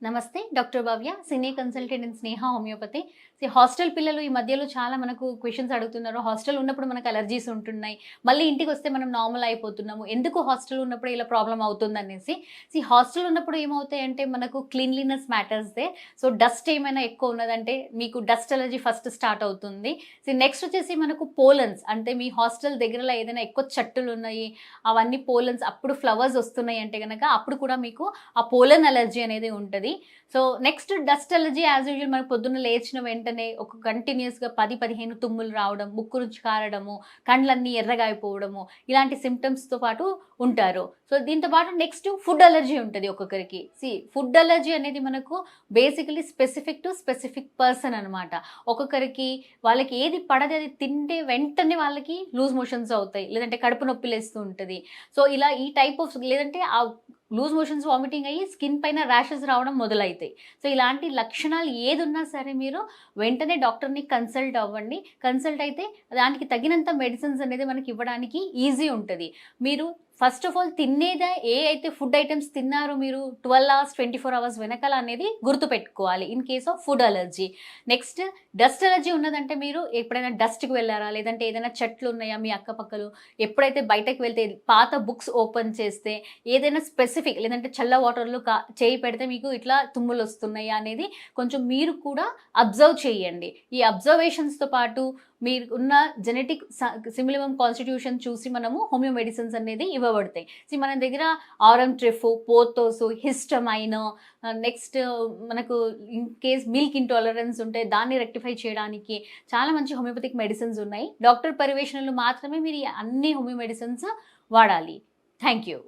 నమస్తే. Doctor Bhavya, senior consultant in Sneha homeopathy. Hostel పిల్లలు ఈ మధ్యలో చాలా మనకు క్వెషన్స్ అడుగుతున్నారు. హాస్టల్ ఉన్నప్పుడు మనకు అలర్జీస్ ఉంటున్నాయి. మళ్ళీ ఇంటికొస్తే మనం నార్మల్ అయిపోతున్నాము. ఎందుకు హాస్టల్ ఉన్నప్పుడు ఇలా ప్రాబ్లమ్ అవుతుందనేసి. హాస్టల్ ఉన్నప్పుడు ఏమవుతాయంటే మనకు క్లీన్లీనెస్ మ్యాటర్స్ దే. డస్ట్ ఏమైనా ఎక్కువ ఉన్నదంటే మీకు డస్ట్ అలర్జీ ఫస్ట్ స్టార్ట్ అవుతుంది. నెక్స్ట్ వచ్చేసి మనకు పోలన్స్, అంటే మీ హాస్టల్ దగ్గరలో ఏదైనా ఎక్కువ చెట్టులు ఉన్నాయి, అవన్నీ పోలన్స్ అప్పుడు ఫ్లవర్స్ వస్తున్నాయి అంటే గనక అప్పుడు కూడా మీకు ఆ పోలన్ అలర్జీ అనేది ఉంటుంది. Next dust allergy as usual మనకు పొద్దున్న లేచిన వెంటనే ఒక కంటిన్యూస్గా 10-15 తుమ్ములు రావడం, ముక్కు నుంచి కారడము, కండ్లన్నీ ఎర్రగా అయిపోవడము, ఇలాంటి సిమ్టమ్స్తో పాటు ఉంటారు. దీంతో పాటు నెక్స్ట్ ఫుడ్ అలర్జీ ఉంటుంది ఒక్కొక్కరికి. ఫుడ్ అలర్జీ అనేది మనకు basically specific to specific person అనమాట. ఒక్కొక్కరికి వాళ్ళకి ఏది పడది అది తింటే వెంటనే వాళ్ళకి లూజ్ మోషన్స్ అవుతాయి, లేదంటే కడుపు నొప్పి లేస్తూ ఉంటుంది. ఇలా ఈ టైప్ ఆఫ్, లేదంటే ఆ లూజ్ మోషన్స్, వామిటింగ్ అయ్యి స్కిన్ పైన ర్యాషెస్ రావడం మొదలవుతాయి. ఇలాంటి లక్షణాలు ఏదున్నా సరే మీరు వెంటనే డాక్టర్ని కన్సల్ట్ అవ్వండి. కన్సల్ట్ అయితే దానికి తగినంత మెడిసిన్స్ అనేది మనకి ఇవ్వడానికి ఈజీ ఉంటుంది. మీరు ఫస్ట్ ఆఫ్ ఆల్ తినేదా ఏ అయితే ఫుడ్ ఐటమ్స్ తిన్నారో మీరు 12 అవర్స్ 24 అవర్స్ వెనకాల అనేది గుర్తుపెట్టుకోవాలి in case of food allergy. Next dust allergy ఉన్నదంటే మీరు ఎప్పుడైనా డస్ట్కి వెళ్ళారా, లేదంటే ఏదైనా చెట్లు ఉన్నాయా మీ అక్కపక్కలు, ఎప్పుడైతే బయటకు వెళ్తే పాత బుక్స్ ఓపెన్ చేస్తే, ఏదైనా స్పెసిఫిక్ లేదంటే చల్ల వాటర్లో చేయి పెడితే మీకు ఇట్లా తుమ్ములు వస్తున్నాయా అనేది కొంచెం మీరు కూడా అబ్జర్వ్ చేయండి. ఈ అబ్జర్వేషన్స్తో పాటు మీరు ఉన్న జెనెటిక్ సిమిలిమం కాన్స్టిట్యూషన్ చూసి మనము హోమియో మెడిసిన్స్ అనేది ఇవ్వబడతాయి. మన దగ్గర ఆరంట్రిఫ్, పోతోసు, హిస్టమైన్, నెక్స్ట్ మనకు ఇన్ కేస్ మిల్క్ ఇంటాలరెన్స్ ఉంటే దాన్ని రెక్టిఫై చేయడానికి చాలా మంచి హోమియోపతిక్ మెడిసిన్స్ ఉన్నాయి. డాక్టర్ పర్యవేక్షణలో మాత్రమే మీరు అన్ని హోమియో మెడిసిన్స్ వాడాలి. Thank you.